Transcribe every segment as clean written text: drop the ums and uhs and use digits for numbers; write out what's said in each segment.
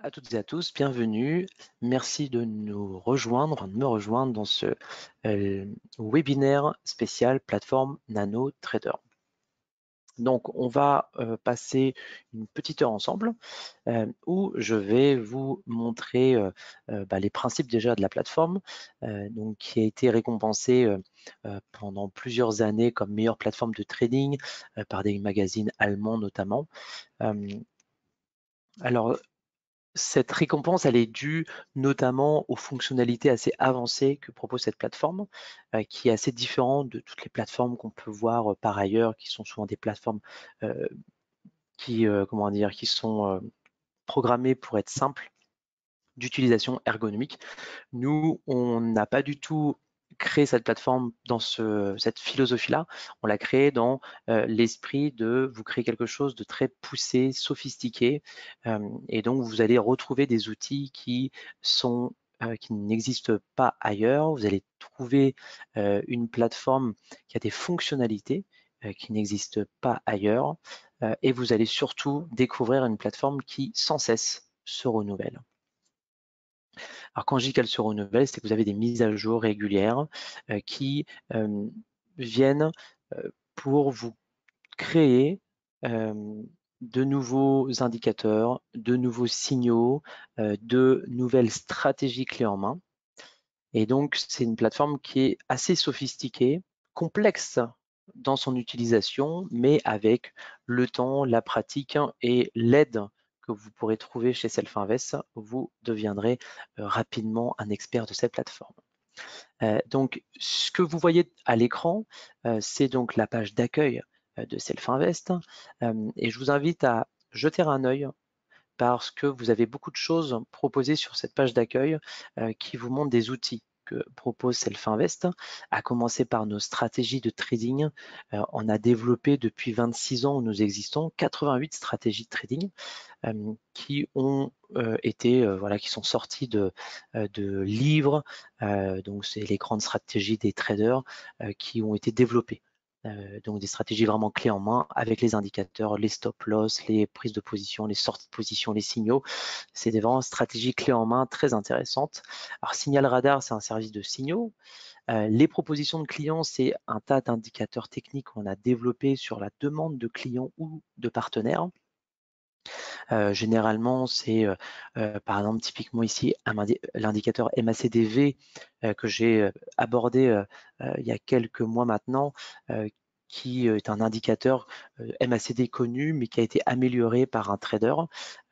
À toutes et à tous, bienvenue. Merci de nous rejoindre, enfin de me rejoindre dans ce webinaire spécial plateforme Nano Trader. Donc, on va passer une petite heure ensemble où je vais vous montrer les principes déjà de la plateforme, donc qui a été récompensée pendant plusieurs années comme meilleure plateforme de trading par des magazines allemands notamment. Alors, cette récompense, elle est due notamment aux fonctionnalités assez avancées que propose cette plateforme, qui est assez différente de toutes les plateformes qu'on peut voir par ailleurs, qui sont souvent des plateformes qui sont programmées pour être simples d'utilisation ergonomique. Nous, on n'a pas du tout créé cette plateforme dans cette philosophie-là. On l'a créée dans l'esprit de vous créer quelque chose de très poussé, sophistiqué. Et donc, vous allez retrouver des outils qui n'existent pas ailleurs. Vous allez trouver une plateforme qui a des fonctionnalités qui n'existent pas ailleurs. Et vous allez surtout découvrir une plateforme qui, sans cesse, se renouvelle. Alors quand je dis qu'elle se renouvelle, c'est que vous avez des mises à jour régulières qui viennent pour vous créer de nouveaux indicateurs, de nouveaux signaux, de nouvelles stratégies clés en main. Et donc, c'est une plateforme qui est assez sophistiquée, complexe dans son utilisation, mais avec le temps, la pratique et l'aide que vous pourrez trouver chez Self-Invest, vous deviendrez rapidement un expert de cette plateforme. Donc, ce que vous voyez à l'écran, c'est donc la page d'accueil de Self-Invest. Et je vous invite à jeter un œil parce que vous avez beaucoup de choses proposées sur cette page d'accueil qui vous montrent des outils que propose Self-Invest, à commencer par nos stratégies de trading. On a développé depuis 26 ans où nous existons 88 stratégies de trading qui ont qui sont sorties de livres, donc c'est les grandes stratégies des traders qui ont été développées. Donc des stratégies vraiment clés en main avec les indicateurs, les stop loss, les prises de position, les sorties de position, les signaux. C'est des vraiment stratégies clés en main très intéressantes. Alors Signal Radar, c'est un service de signaux. Les propositions de clients, c'est un tas d'indicateurs techniques qu'on a développés sur la demande de clients ou de partenaires. Généralement, c'est par exemple typiquement ici l'indicateur MACDV que j'ai abordé il y a quelques mois maintenant, qui est un indicateur MACD connu, mais qui a été amélioré par un trader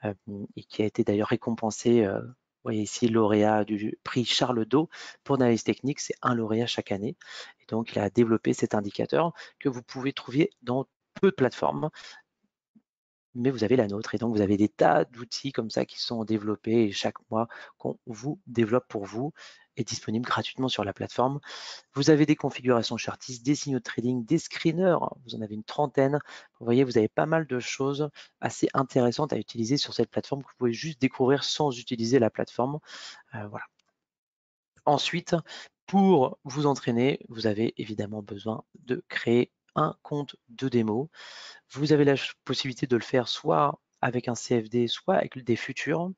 et qui a été d'ailleurs récompensé. Vous voyez ici, lauréat du prix Charles Do pour l'analyse technique, c'est un lauréat chaque année. Et donc, il a développé cet indicateur que vous pouvez trouver dans peu de plateformes, mais vous avez la nôtre et donc vous avez des tas d'outils comme ça qui sont développés et chaque mois qu'on vous développe pour vous est disponible gratuitement sur la plateforme. Vous avez des configurations chartistes, des signaux de trading, des screeners, vous en avez une trentaine. Vous voyez, vous avez pas mal de choses assez intéressantes à utiliser sur cette plateforme que vous pouvez juste découvrir sans utiliser la plateforme. Voilà. Ensuite, pour vous entraîner, vous avez évidemment besoin de créer un compte de démo. Vous avez la possibilité de le faire soit avec un CFD, soit avec des futurs,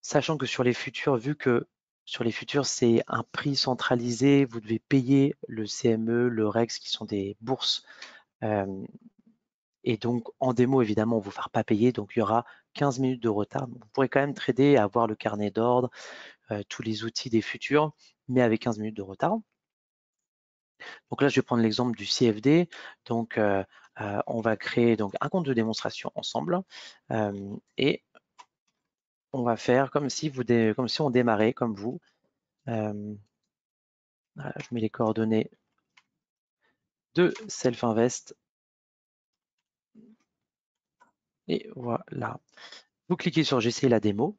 sachant que sur les futurs, vu que sur les futurs, c'est un prix centralisé, vous devez payer le CME, le REX, qui sont des bourses. Et donc, en démo, évidemment, on ne vous fera pas payer, donc il y aura 15 minutes de retard. Donc, vous pourrez quand même trader, avoir le carnet d'ordre, tous les outils des futurs, mais avec 15 minutes de retard. Donc là, je vais prendre l'exemple du CFD. Donc, on va créer donc un compte de démonstration ensemble et on va faire comme si on démarrait comme vous. Voilà, je mets les coordonnées de Self-Invest et voilà. Vous cliquez sur j'essaie la démo.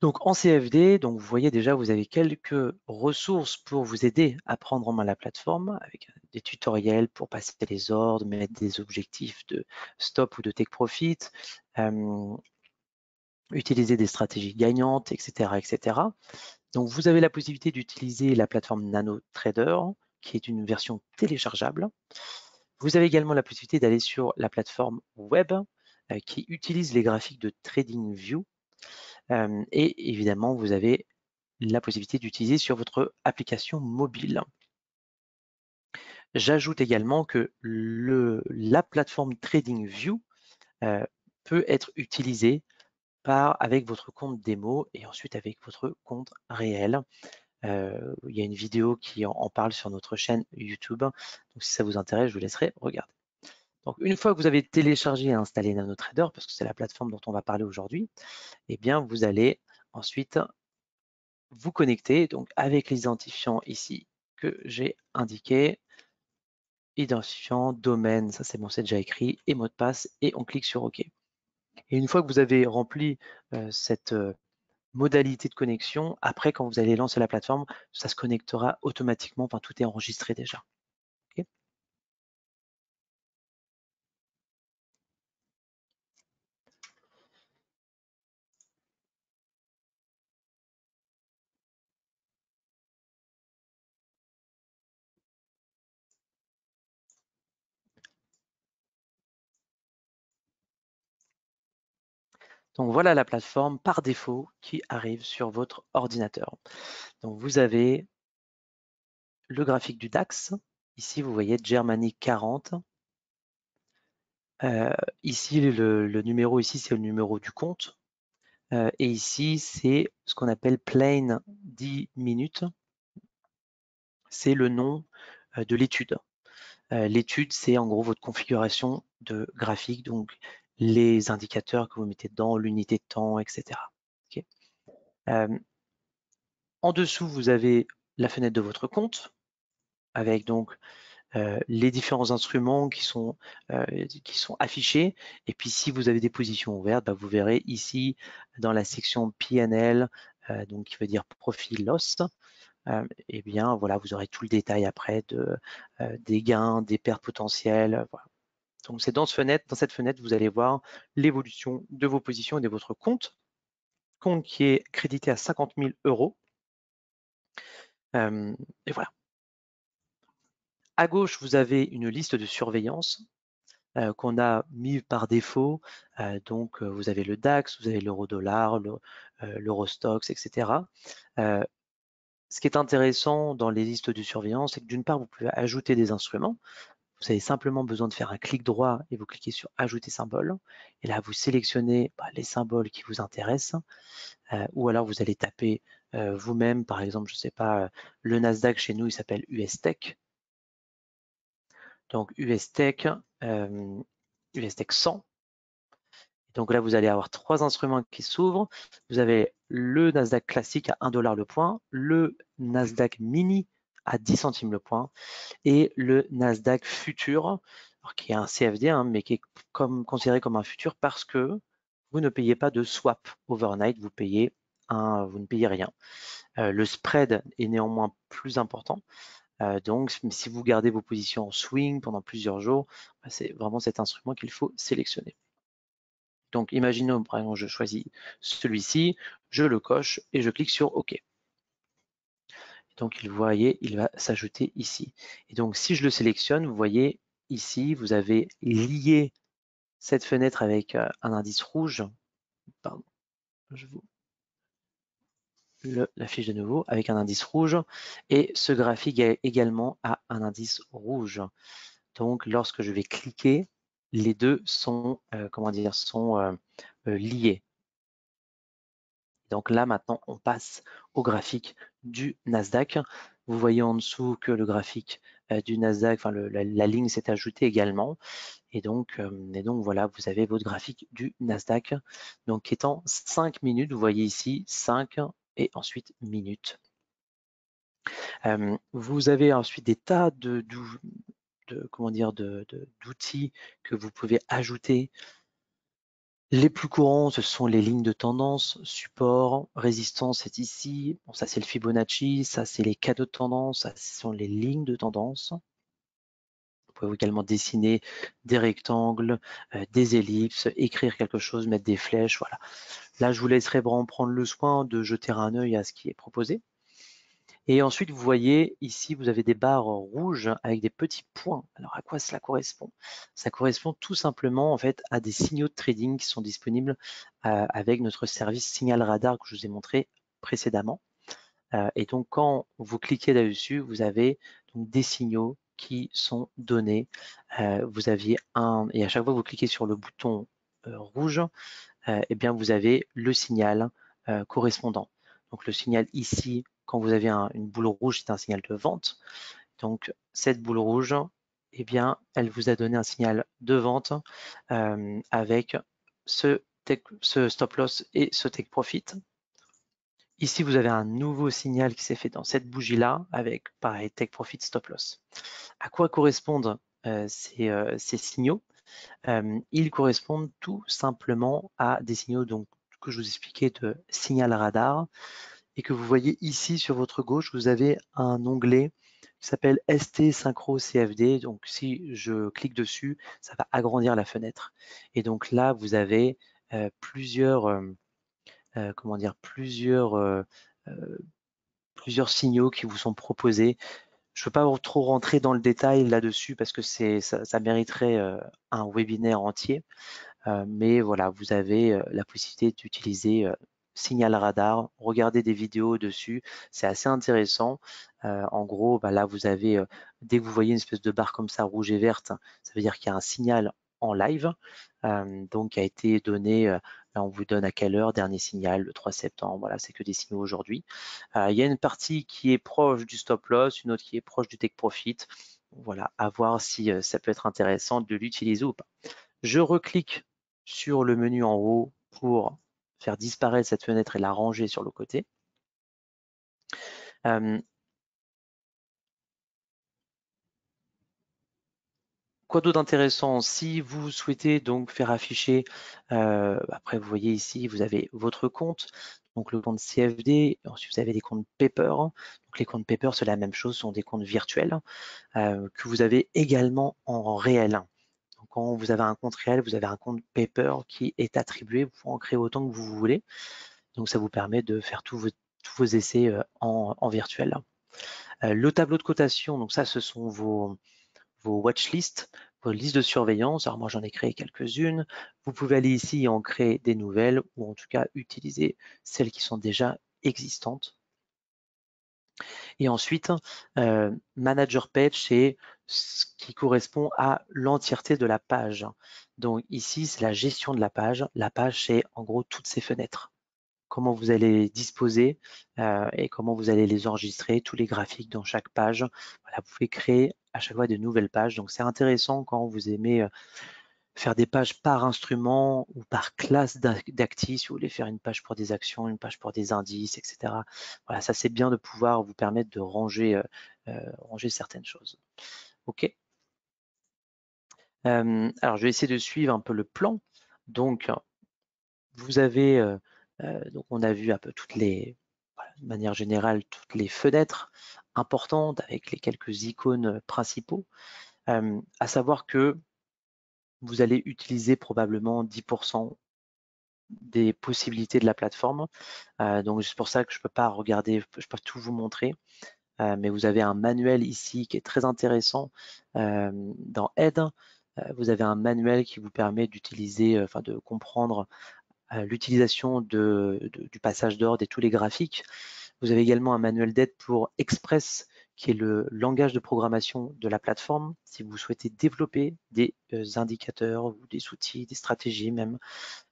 Donc en CFD, donc vous voyez déjà, vous avez quelques ressources pour vous aider à prendre en main la plateforme avec des tutoriels pour passer les ordres, mettre des objectifs de stop ou de take profit, utiliser des stratégies gagnantes, etc., etc. Donc vous avez la possibilité d'utiliser la plateforme Nano Trader, qui est une version téléchargeable. Vous avez également la possibilité d'aller sur la plateforme web qui utilise les graphiques de TradingView. Et évidemment, vous avez la possibilité d'utiliser sur votre application mobile. J'ajoute également que la plateforme TradingView peut être utilisée avec votre compte démo et ensuite avec votre compte réel. Il y a une vidéo qui en parle sur notre chaîne YouTube. Donc si ça vous intéresse, je vous laisserai regarder. Donc une fois que vous avez téléchargé et installé NanoTrader, parce que c'est la plateforme dont on va parler aujourd'hui, eh bien vous allez ensuite vous connecter donc avec l'identifiant ici que j'ai indiqué, identifiant, domaine, ça c'est bon, c'est déjà écrit, et mot de passe, et on clique sur OK. Et une fois que vous avez rempli cette modalité de connexion, après quand vous allez lancer la plateforme, ça se connectera automatiquement, enfin tout est enregistré déjà. Okay. Donc voilà la plateforme par défaut qui arrive sur votre ordinateur. Donc vous avez le graphique du DAX. Ici, vous voyez Germany 40. Ici, le numéro ici, c'est le numéro du compte. Et ici, c'est ce qu'on appelle plain 10 minutes. C'est le nom de l'étude. L'étude, c'est en gros votre configuration de graphique, donc les indicateurs que vous mettez dedans, l'unité de temps, etc. Okay. En dessous, vous avez la fenêtre de votre compte avec donc les différents instruments qui sont affichés. Et puis, si vous avez des positions ouvertes, bah, vous verrez ici dans la section PNL, donc qui veut dire Profit Loss, eh bien, voilà, vous aurez tout le détail après des gains, des pertes potentielles. Voilà. Donc, c'est dans cette fenêtre, vous allez voir l'évolution de vos positions et de votre compte qui est crédité à 50 000 €. Et voilà. À gauche, vous avez une liste de surveillance qu'on a mis par défaut. Donc, vous avez le DAX, vous avez l'euro-dollar, l'Eurostoxx, etc. Ce qui est intéressant dans les listes de surveillance, c'est que d'une part, vous pouvez ajouter des instruments. Vous avez simplement besoin de faire un clic droit et vous cliquez sur Ajouter symbole. Et là, vous sélectionnez les symboles qui vous intéressent. Ou alors, vous allez taper vous-même, par exemple, je ne sais pas, le Nasdaq chez nous, il s'appelle US-Tech. Donc, US-Tech 100. Donc là, vous allez avoir 3 instruments qui s'ouvrent. Vous avez le Nasdaq classique à 1 $ le point, le Nasdaq mini à 10 centimes le point et le Nasdaq futur, qui est un CFD, mais qui est considéré comme un futur parce que vous ne payez pas de swap overnight, vous ne payez rien. Le spread est néanmoins plus important. Donc, si vous gardez vos positions en swing pendant plusieurs jours, c'est vraiment cet instrument qu'il faut sélectionner. Donc, imaginons, par exemple, je choisis celui-ci, je le coche et je clique sur OK. Donc, vous voyez, il va s'ajouter ici. Et donc, si je le sélectionne, vous voyez ici, vous avez lié cette fenêtre avec un indice rouge. Pardon, je vous l'affiche de nouveau avec un indice rouge. Et ce graphique également a un indice rouge. Donc, lorsque je vais cliquer, les deux sont, liés. Donc là, maintenant, on passe au graphique du Nasdaq. Vous voyez en dessous que le graphique du Nasdaq, la ligne s'est ajoutée également. Et donc, voilà, vous avez votre graphique du Nasdaq, donc qui est en 5 minutes. Vous voyez ici 5 et ensuite minutes. Vous avez ensuite des tas d'outils que vous pouvez ajouter. Les plus courants, ce sont les lignes de tendance, support, résistance, c'est ici. Bon, ça, c'est le Fibonacci, ça, c'est les canaux de tendance, ça, ce sont les lignes de tendance. Vous pouvez également dessiner des rectangles, des ellipses, écrire quelque chose, mettre des flèches, voilà. Là, je vous laisserai vraiment prendre le soin de jeter un œil à ce qui est proposé. Et ensuite, vous voyez ici, vous avez des barres rouges avec des petits points. Alors, à quoi cela correspond? Ça correspond tout simplement en fait à des signaux de trading qui sont disponibles avec notre service Signal Radar que je vous ai montré précédemment. Et donc, quand vous cliquez là-dessus, vous avez donc des signaux qui sont donnés. Vous aviez et à chaque fois que vous cliquez sur le bouton rouge, eh bien, vous avez le signal correspondant. Donc, le signal ici, quand vous avez une boule rouge, c'est un signal de vente. Donc, cette boule rouge, eh bien, elle vous a donné un signal de vente avec ce stop loss et ce take profit. Ici, vous avez un nouveau signal qui s'est fait dans cette bougie-là avec, pareil, take profit, stop loss. À quoi correspondent ces signaux? Ils correspondent tout simplement à des signaux donc, que je vous expliquais de signal radar et que vous voyez ici sur votre gauche, vous avez un onglet qui s'appelle ST Synchro CFD. Donc, si je clique dessus, ça va agrandir la fenêtre. Et donc là, vous avez plusieurs signaux qui vous sont proposés. Je ne veux pas trop rentrer dans le détail là-dessus parce que ça mériterait un webinaire entier. Mais voilà, vous avez la possibilité d'utiliser Signal Radar, regarder des vidéos dessus, c'est assez intéressant. En gros, là, vous avez, dès que vous voyez une espèce de barre comme ça, rouge et verte, ça veut dire qu'il y a un signal en live, donc qui a été donné, là on vous donne à quelle heure, dernier signal, le 3 septembre, voilà, c'est que des signaux aujourd'hui. Il y a une partie qui est proche du stop loss, une autre qui est proche du take profit. Voilà, à voir si ça peut être intéressant de l'utiliser ou pas. Je reclique sur le menu en haut pour faire disparaître cette fenêtre et la ranger sur le côté. Quoi d'autre d'intéressant? Si vous souhaitez donc faire afficher, après vous voyez ici, vous avez votre compte, donc le compte CFD, ensuite vous avez des comptes Paper. Donc les comptes Paper, c'est la même chose, ce sont des comptes virtuels que vous avez également en réel. Donc, quand vous avez un compte réel, vous avez un compte Paper qui est attribué, vous pouvez en créer autant que vous voulez. Donc ça vous permet de faire tous vos essais en virtuel. Le tableau de cotation, donc ça ce sont vos watchlists, vos listes de surveillance. Alors moi j'en ai créé quelques-unes. Vous pouvez aller ici et en créer des nouvelles ou en tout cas utiliser celles qui sont déjà existantes. Et ensuite, Manager Page, c'est ce qui correspond à l'entièreté de la page. Donc ici, c'est la gestion de la page. La page, c'est en gros toutes ces fenêtres. Comment vous allez disposer et comment vous allez les enregistrer, tous les graphiques dans chaque page. Voilà, vous pouvez créer à chaque fois de nouvelles pages. Donc c'est intéressant quand vous aimez faire des pages par instrument ou par classe d'actifs, si vous voulez faire une page pour des actions, une page pour des indices, etc. Voilà, ça c'est bien de pouvoir vous permettre de ranger certaines choses. OK. Alors je vais essayer de suivre un peu le plan. Donc vous avez, donc on a vu un peu de manière générale, toutes les fenêtres importantes avec les quelques icônes principaux. À savoir que vous allez utiliser probablement 10% des possibilités de la plateforme. Donc c'est pour ça que je ne peux pas regarder, je peux pas tout vous montrer. Mais vous avez un manuel ici qui est très intéressant dans Aide. Vous avez un manuel qui vous permet d'utiliser, enfin de comprendre l'utilisation du passage d'ordre et tous les graphiques. Vous avez également un manuel d'aide pour Express, qui est le langage de programmation de la plateforme. Si vous souhaitez développer des indicateurs ou des outils, des stratégies même,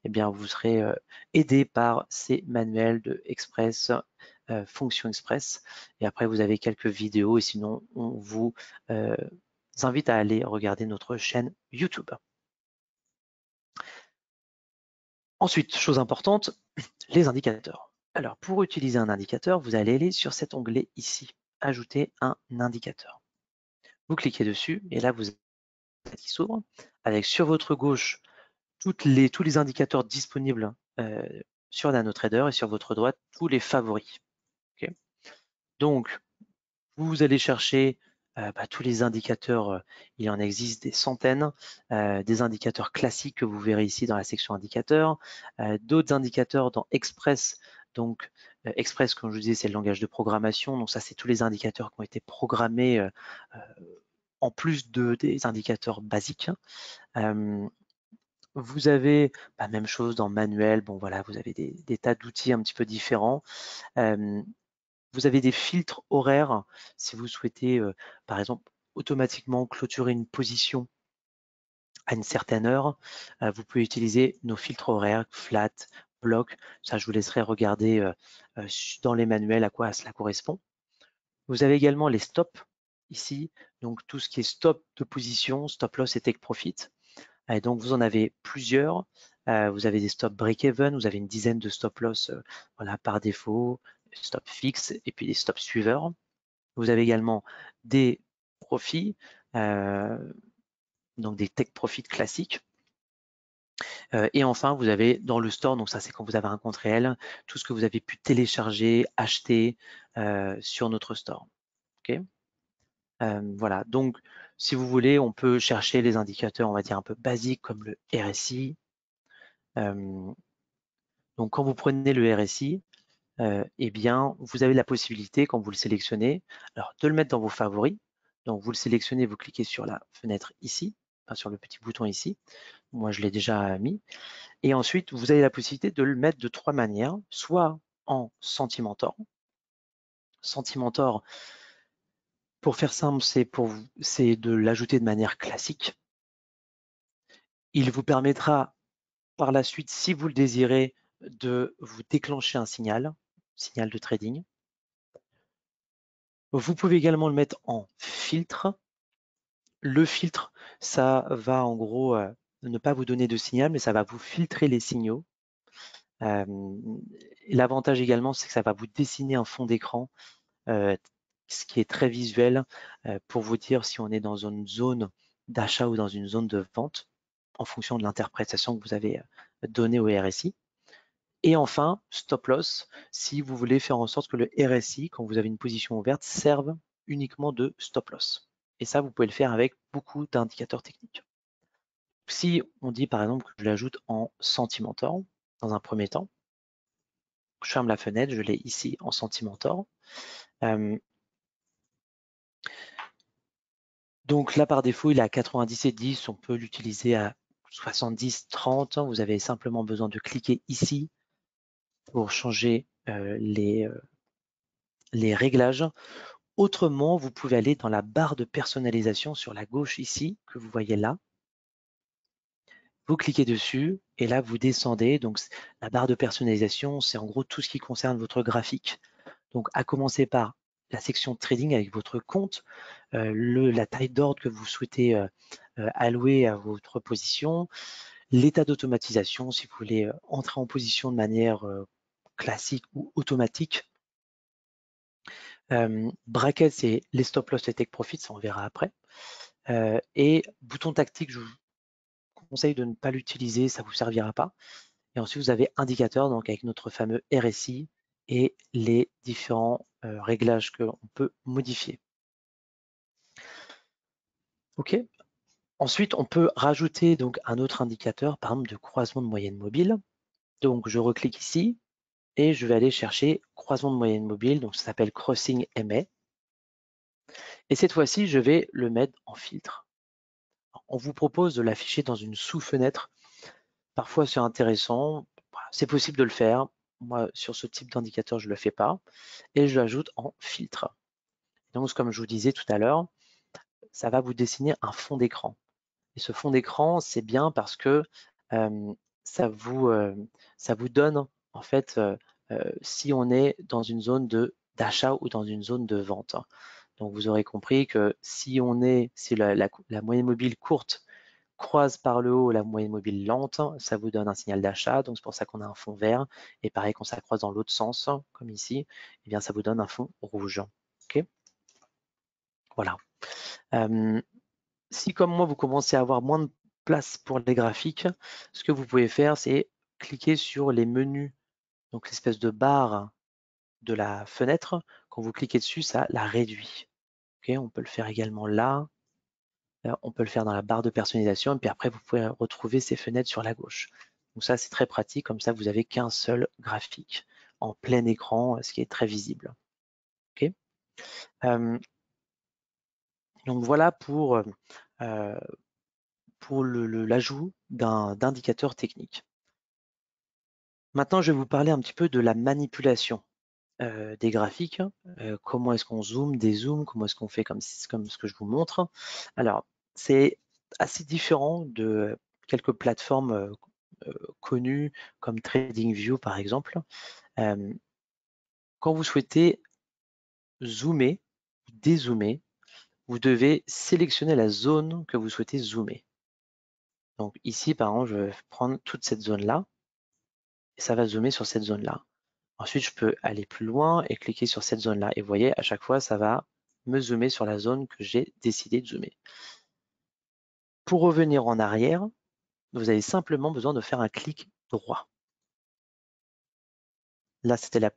eh bien, vous serez aidé par ces manuels de Express, Fonction Express. Et après, vous avez quelques vidéos et sinon, on vous invite à aller regarder notre chaîne YouTube. Ensuite, chose importante, les indicateurs. Alors, pour utiliser un indicateur, vous allez aller sur cet onglet ici, ajouter un indicateur. Vous cliquez dessus et là, vous avez qui s'ouvre avec sur votre gauche tous les indicateurs disponibles sur NanoTrader et sur votre droite tous les favoris. Okay. Donc, vous allez chercher tous les indicateurs, il en existe des centaines, des indicateurs classiques que vous verrez ici dans la section indicateurs, d'autres indicateurs dans Express, donc Express, comme je vous disais, c'est le langage de programmation. Donc ça, c'est tous les indicateurs qui ont été programmés en plus des indicateurs basiques. Vous avez la même chose dans manuel. Bon, voilà, vous avez des tas d'outils un petit peu différents. Vous avez des filtres horaires si vous souhaitez, par exemple, automatiquement clôturer une position à une certaine heure. Vous pouvez utiliser nos filtres horaires, flat, block. Ça, je vous laisserai regarder dans les manuels à quoi cela correspond. Vous avez également les stops ici, donc tout ce qui est stop de position, stop loss et take profit. Et donc vous en avez plusieurs. Vous avez des stop break-even, vous avez une dizaine de stop loss voilà, par défaut, stop fixe et puis des stop suiveurs. Vous avez également des profits, donc des take profit classiques. Et enfin, vous avez dans le store, donc ça c'est quand vous avez un compte réel, tout ce que vous avez pu télécharger, acheter sur notre store. Okay, voilà, donc si vous voulez, on peut chercher les indicateurs, on va dire un peu basiques comme le RSI. Donc quand vous prenez le RSI, eh bien, vous avez la possibilité, quand vous le sélectionnez, alors de le mettre dans vos favoris. Donc vous le sélectionnez, vous cliquez sur la fenêtre ici, enfin, sur le petit bouton ici. Moi, je l'ai déjà mis. Et ensuite, vous avez la possibilité de le mettre de 3 manières, soit en Sentimentor. Sentimentor, pour faire simple, c'est de l'ajouter de manière classique. Il vous permettra par la suite, si vous le désirez, de vous déclencher un signal de trading. Vous pouvez également le mettre en filtre. Le filtre, ça va en gros ne pas vous donner de signal, mais ça va vous filtrer les signaux. L'avantage également, c'est que ça va vous dessiner un fond d'écran, ce qui est très visuel pour vous dire si on est dans une zone d'achat ou dans une zone de vente en fonction de l'interprétation que vous avez donnée au RSI. Et enfin, stop loss, si vous voulez faire en sorte que le RSI, quand vous avez une position ouverte, serve uniquement de stop loss. Et ça, vous pouvez le faire avec beaucoup d'indicateurs techniques. Si on dit par exemple que je l'ajoute en Sentimentor, dans un premier temps, je ferme la fenêtre, je l'ai ici en Sentimentor. Donc là, par défaut, il est à 97,10, on peut l'utiliser à 70,30. Vous avez simplement besoin de cliquer ici pour changer les réglages. Autrement, vous pouvez aller dans la barre de personnalisation sur la gauche ici, que vous voyez là. Vous cliquez dessus et là, vous descendez. Donc, la barre de personnalisation, c'est en gros tout ce qui concerne votre graphique. Donc, à commencer par la section trading avec votre compte, la taille d'ordre que vous souhaitez allouer à votre position, l'état d'automatisation, si vous voulez entrer en position de manière classique ou automatique. Bracket, c'est les stop loss et take profit, ça on verra après. Et bouton tactique, je vous conseille de ne pas l'utiliser, ça ne vous servira pas. Et ensuite, vous avez indicateur, donc avec notre fameux RSI et les différents réglages qu'on peut modifier. OK. Ensuite, on peut rajouter donc un autre indicateur, par exemple de croisement de moyenne mobile. Donc, je reclique ici et je vais aller chercher croisement de moyenne mobile. Donc, ça s'appelle Crossing MA. Et cette fois-ci, je vais le mettre en filtre. On vous propose de l'afficher dans une sous-fenêtre. Parfois, c'est intéressant. C'est possible de le faire. Moi, sur ce type d'indicateur, je ne le fais pas. Et je l'ajoute en filtre. Donc, comme je vous disais tout à l'heure, ça va vous dessiner un fond d'écran. Et ce fond d'écran, c'est bien parce que ça vous donne, en fait, si on est dans une zone d'achat ou dans une zone de vente. Donc, vous aurez compris que si la moyenne mobile courte croise par le haut la moyenne mobile lente, ça vous donne un signal d'achat. Donc, c'est pour ça qu'on a un fond vert. Et pareil, quand ça croise dans l'autre sens, comme ici, eh bien, ça vous donne un fond rouge. OK ? Voilà. Si, comme moi, vous commencez à avoir moins de place pour les graphiques, ce que vous pouvez faire, c'est cliquer sur les menus, donc l'espèce de barre de la fenêtre. Quand vous cliquez dessus, ça la réduit. Okay, on peut le faire également là. On peut le faire dans la barre de personnalisation. Et puis après, vous pouvez retrouver ces fenêtres sur la gauche. Donc ça, c'est très pratique. Comme ça, vous n'avez qu'un seul graphique en plein écran, ce qui est très visible. Okay. Donc voilà pour l'ajout d'indicateurs techniques. Maintenant, je vais vous parler un petit peu de la manipulation des graphiques. Comment est-ce qu'on zoome, dézoome, comment est-ce qu'on fait comme ce que je vous montre. Alors, c'est assez différent de quelques plateformes connues comme TradingView par exemple. Quand vous souhaitez zoomer, dézoomer, vous devez sélectionner la zone que vous souhaitez zoomer. Donc ici, par exemple, je vais prendre toute cette zone-là et ça va zoomer sur cette zone-là. Ensuite, je peux aller plus loin et cliquer sur cette zone-là. Et vous voyez, à chaque fois, ça va me zoomer sur la zone que j'ai décidé de zoomer. Pour revenir en arrière, vous avez simplement besoin de faire un clic droit. Là, c'était la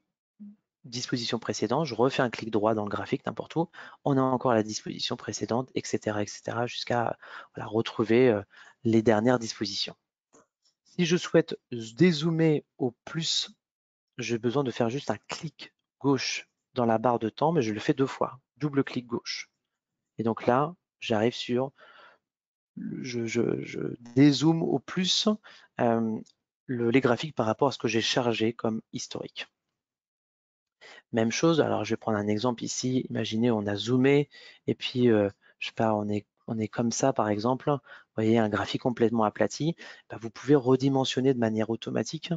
disposition précédente. Je refais un clic droit dans le graphique, n'importe où. On a encore la disposition précédente, etc., jusqu'à retrouver les dernières dispositions. Si je souhaite dézoomer au plus, j'ai besoin de faire juste un clic gauche dans la barre de temps, mais je le fais 2 fois. Double clic gauche. Et donc là, j'arrive sur, je dézoome au plus les graphiques par rapport à ce que j'ai chargé comme historique. Même chose, alors je vais prendre un exemple ici. Imaginez, on a zoomé et puis, je sais pas, on est comme ça par exemple. Vous voyez un graphique complètement aplati. Bah, vous pouvez redimensionner de manière automatique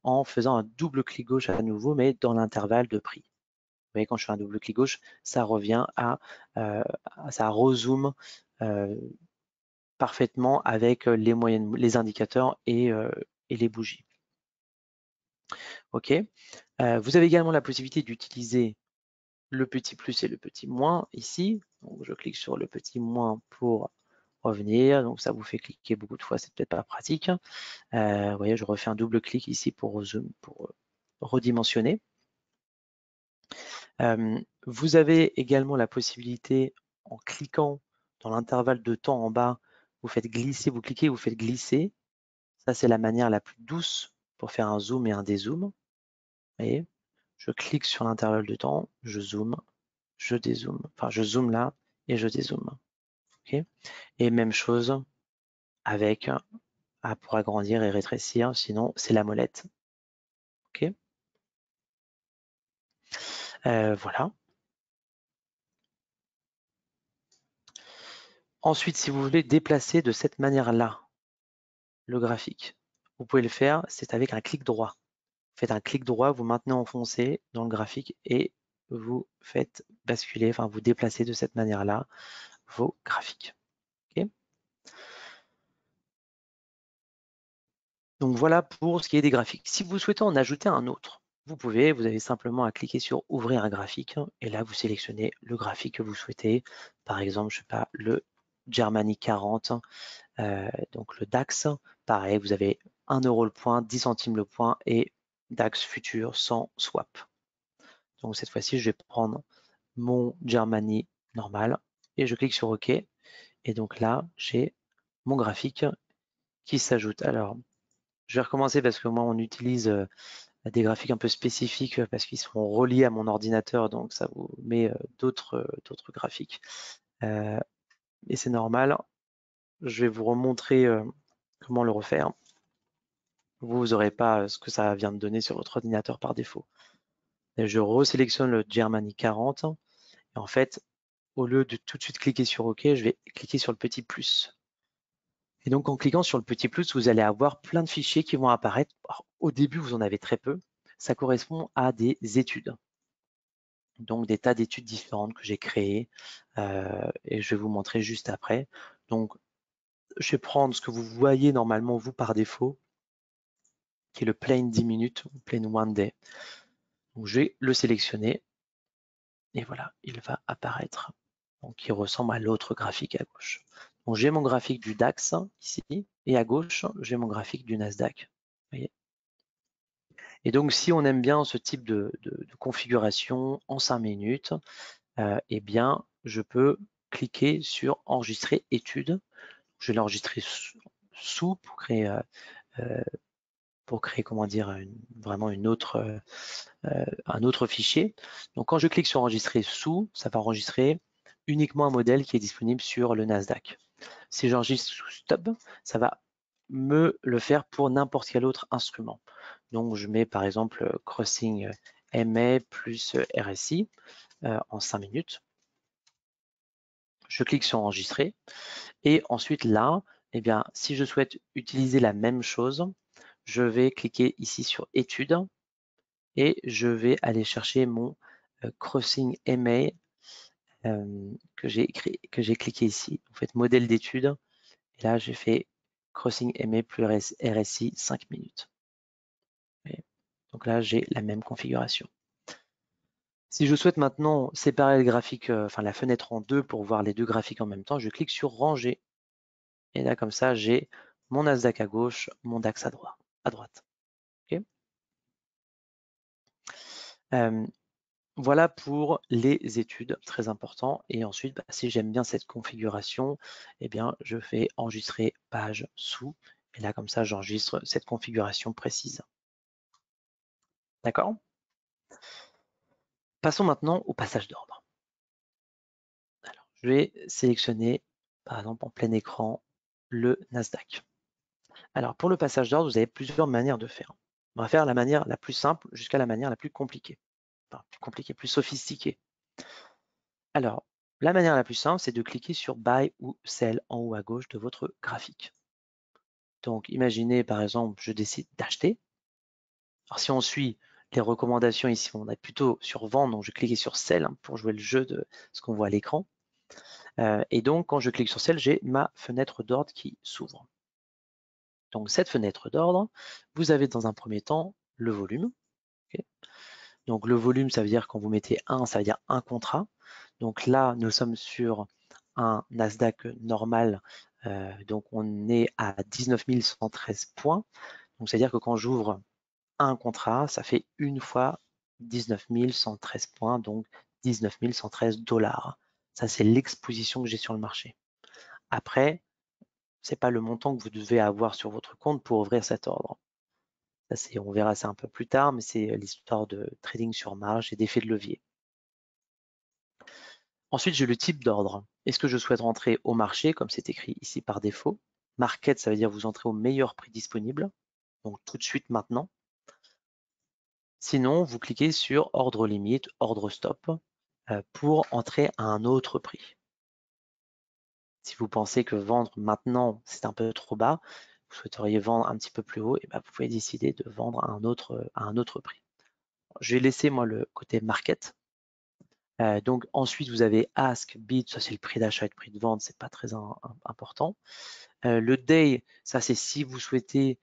en faisant un double clic gauche à nouveau, mais dans l'intervalle de prix. Vous voyez, quand je fais un double clic gauche, ça revient ça rezoome parfaitement avec les indicateurs et les bougies. OK. Vous avez également la possibilité d'utiliser le petit plus et le petit moins ici. Donc, je clique sur le petit moins pour revenir. Donc, ça vous fait cliquer beaucoup de fois, c'est peut-être pas pratique. Vous voyez, je refais un double clic ici pour redimensionner. Vous avez également la possibilité, en cliquant dans l'intervalle de temps en bas, vous faites glisser, vous cliquez, vous faites glisser. Ça, c'est la manière la plus douce pour faire un zoom et un dézoom. Vous voyez, je clique sur l'intervalle de temps, je zoome, je dézoome. Enfin, je zoome là et je dézoome. Okay. Et même chose avec pour agrandir et rétrécir, sinon c'est la molette. Okay. Voilà. Ensuite, si vous voulez déplacer de cette manière-là le graphique, vous pouvez le faire, c'est avec un clic droit. Vous faites un clic droit, vous maintenez enfoncé dans le graphique et vous faites basculer, enfin vous déplacez de cette manière-là vos graphiques. Okay. Donc voilà pour ce qui est des graphiques. Si vous souhaitez en ajouter un autre, vous avez simplement à cliquer sur ouvrir un graphique et là vous sélectionnez le graphique que vous souhaitez. Par exemple, je sais pas, le Germany 40, donc le DAX. Pareil, vous avez 1 € le point, 10 centimes le point et DAX futur sans swap. Donc cette fois-ci, je vais prendre mon Germany normal et je clique sur OK. Et donc là, j'ai mon graphique qui s'ajoute. Alors, je vais recommencer parce que moi, on utilise des graphiques un peu spécifiques parce qu'ils sont reliés à mon ordinateur, donc ça vous met d'autres graphiques. Et c'est normal. Je vais vous remontrer comment le refaire. Vous n'aurez pas ce que ça vient de donner sur votre ordinateur par défaut. Et je resélectionne le Germany 40. Et en fait, au lieu de tout de suite cliquer sur OK, je vais cliquer sur le petit plus. Et donc, en cliquant sur le petit plus, vous allez avoir plein de fichiers qui vont apparaître. Alors, au début, vous en avez très peu. Ça correspond à des études. Donc, des tas d'études différentes que j'ai créées et je vais vous montrer juste après. Donc, je vais prendre ce que vous voyez normalement, vous, par défaut, qui est le plain 10 minutes ou plain one day. Donc, je vais le sélectionner et voilà, il va apparaître. Donc, il ressemble à l'autre graphique à gauche. Donc, j'ai mon graphique du DAX ici et à gauche, j'ai mon graphique du Nasdaq. Vous voyez. Et donc, si on aime bien ce type de configuration en 5 minutes, eh bien, je peux cliquer sur enregistrer étude. Je vais l'enregistrer sous pour créer pour créer, comment dire, vraiment un autre fichier. Donc quand je clique sur enregistrer sous, ça va enregistrer uniquement un modèle qui est disponible sur le Nasdaq. Si j'enregistre sous stop, ça va me le faire pour n'importe quel autre instrument. Donc je mets par exemple Crossing MA plus RSI en 5 minutes. Je clique sur enregistrer et ensuite là, eh bien, si je souhaite utiliser la même chose, je vais cliquer ici sur études et je vais aller chercher mon Crossing MA que j'ai cliqué ici. En fait, modèle d'étude. Et là, j'ai fait Crossing MA plus RSI 5 minutes. Donc là, j'ai la même configuration. Si je souhaite maintenant séparer le graphique, enfin la fenêtre en deux pour voir les deux graphiques en même temps, je clique sur ranger. Et là, comme ça, j'ai mon Nasdaq à gauche, mon DAX à droite. Okay. Voilà pour les études, très important. Et ensuite, si j'aime bien cette configuration, eh bien, je fais enregistrer page sous. Et là, comme ça, j'enregistre cette configuration précise. D'accord? Passons maintenant au passage d'ordre. Alors, je vais sélectionner, par exemple, en plein écran, le Nasdaq. Alors, pour le passage d'ordre, vous avez plusieurs manières de faire. On va faire la manière la plus simple jusqu'à la manière la plus compliquée. Enfin, plus compliquée, plus sophistiquée. Alors, la manière la plus simple, c'est de cliquer sur Buy ou Sell en haut à gauche de votre graphique. Donc, imaginez, par exemple, je décide d'acheter. Alors, si on suit les recommandations ici, on est plutôt sur Vendre, donc je vais cliquer sur Sell pour jouer le jeu de ce qu'on voit à l'écran. Et donc, quand je clique sur Sell, j'ai ma fenêtre d'ordre qui s'ouvre. Donc, cette fenêtre d'ordre, vous avez dans un premier temps le volume. Okay. Donc, le volume, ça veut dire quand vous mettez 1, ça veut dire un contrat. Donc là, nous sommes sur un Nasdaq normal. Donc, on est à 19 113 points. Donc, c'est-à-dire que quand j'ouvre un contrat, ça fait une fois 19 113 points, donc 19 113 $. Ça, c'est l'exposition que j'ai sur le marché. Après, ce n'est pas le montant que vous devez avoir sur votre compte pour ouvrir cet ordre. Ça, on verra ça un peu plus tard, mais c'est l'histoire de trading sur marge et d'effet de levier. Ensuite, j'ai le type d'ordre. Est-ce que je souhaite rentrer au marché, comme c'est écrit ici par défaut? Market, ça veut dire vous entrez au meilleur prix disponible, donc tout de suite maintenant. Sinon, vous cliquez sur ordre limite, ordre stop, pour entrer à un autre prix. Si vous pensez que vendre maintenant, c'est un peu trop bas, vous souhaiteriez vendre un petit peu plus haut, et vous pouvez décider de vendre à un autre prix. Je vais laisser moi le côté market. Donc ensuite, vous avez ask, bid, ça c'est le prix d'achat et le prix de vente, c'est pas très important. Le day, ça c'est si vous souhaitez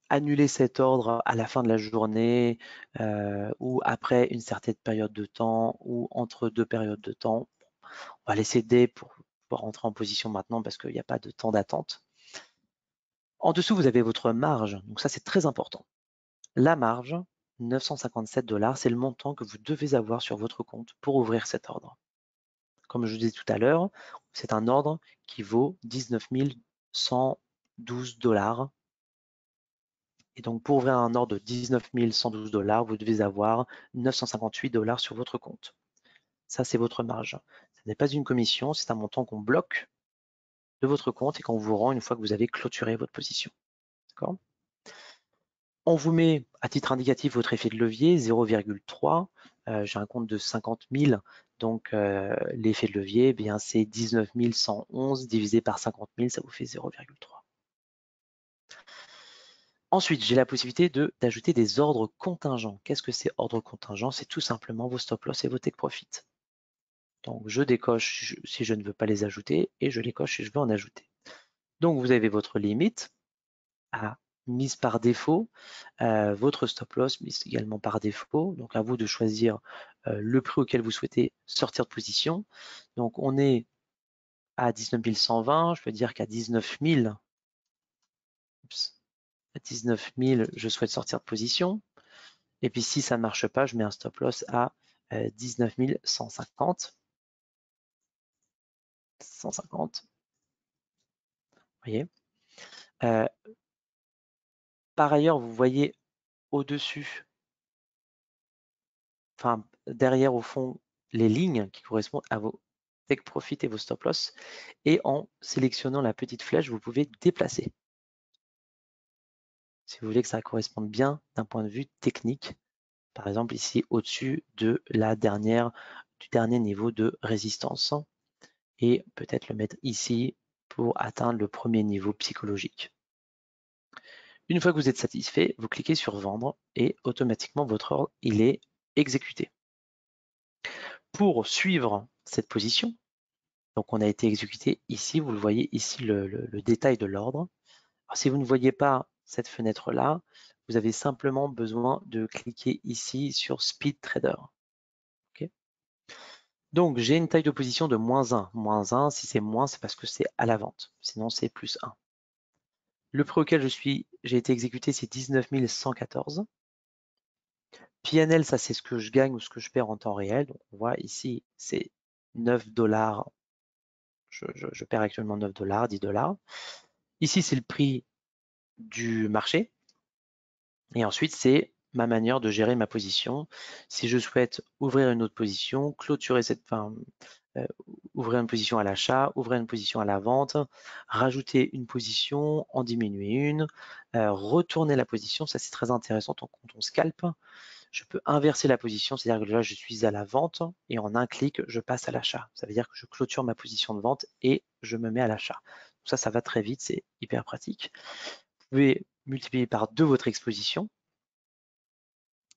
annuler cet ordre à la fin de la journée ou après une certaine période de temps ou entre deux périodes de temps. On va laisser day pour pouvoir rentrer en position maintenant parce qu'il n'y a pas de temps d'attente. En dessous, vous avez votre marge. Donc ça, c'est très important. La marge, 957 $, c'est le montant que vous devez avoir sur votre compte pour ouvrir cet ordre. Comme je vous disais tout à l'heure, c'est un ordre qui vaut 19 112 $. Et donc, pour ouvrir un ordre de 19 112 $, vous devez avoir 958 $ sur votre compte. Ça, c'est votre marge. Ce n'est pas une commission, c'est un montant qu'on bloque de votre compte et qu'on vous rend une fois que vous avez clôturé votre position. D'accord ? On vous met à titre indicatif votre effet de levier, 0,3. J'ai un compte de 50 000, donc l'effet de levier, bien c'est 19 111 divisé par 50 000, ça vous fait 0,3. Ensuite, j'ai la possibilité d'ajouter des ordres contingents. Qu'est-ce que c'est ordre contingent? C'est tout simplement vos stop loss et vos take profit. Donc, je décoche si je ne veux pas les ajouter et je les coche si je veux en ajouter. Donc, vous avez votre limite à mise par défaut, votre stop loss mise également par défaut. Donc, à vous de choisir le prix auquel vous souhaitez sortir de position. Donc, on est à 19 120. Je peux dire qu'à 19 000, je souhaite sortir de position. Et puis si ça ne marche pas, je mets un stop loss à 19 150. 150. Vous voyez. par ailleurs, vous voyez au-dessus, enfin derrière au fond, les lignes qui correspondent à vos take profit et vos stop loss. Et en sélectionnant la petite flèche, vous pouvez déplacer. Si vous voulez que ça corresponde bien d'un point de vue technique, par exemple ici au-dessus de du dernier niveau de résistance, et peut-être le mettre ici pour atteindre le premier niveau psychologique. Une fois que vous êtes satisfait, vous cliquez sur vendre et automatiquement votre ordre il est exécuté. Pour suivre cette position, donc on a été exécuté ici, vous le voyez ici le détail de l'ordre. Si vous ne voyez pas cette fenêtre-là, vous avez simplement besoin de cliquer ici sur Speed Trader. Okay. Donc, j'ai une taille de position de -1. -1, si c'est moins, c'est parce que c'est à la vente. Sinon, c'est +1. Le prix auquel j'ai été exécuté, c'est 19 114. PNL, ça c'est ce que je gagne ou ce que je perds en temps réel. Donc, on voit ici, c'est 9 $. Je perds actuellement 9 $, 10 $. Ici, c'est le prix du marché. Et ensuite, c'est ma manière de gérer ma position. Si je souhaite ouvrir une autre position, clôturer ouvrir une position à l'achat, ouvrir une position à la vente, rajouter une position, en diminuer une, retourner la position, ça c'est très intéressant quand on scalpe. Je peux inverser la position, c'est-à-dire que là je suis à la vente et en un clic je passe à l'achat. Ça veut dire que je clôture ma position de vente et je me mets à l'achat. Ça va très vite, c'est hyper pratique. Vous pouvez multiplier par 2 votre exposition.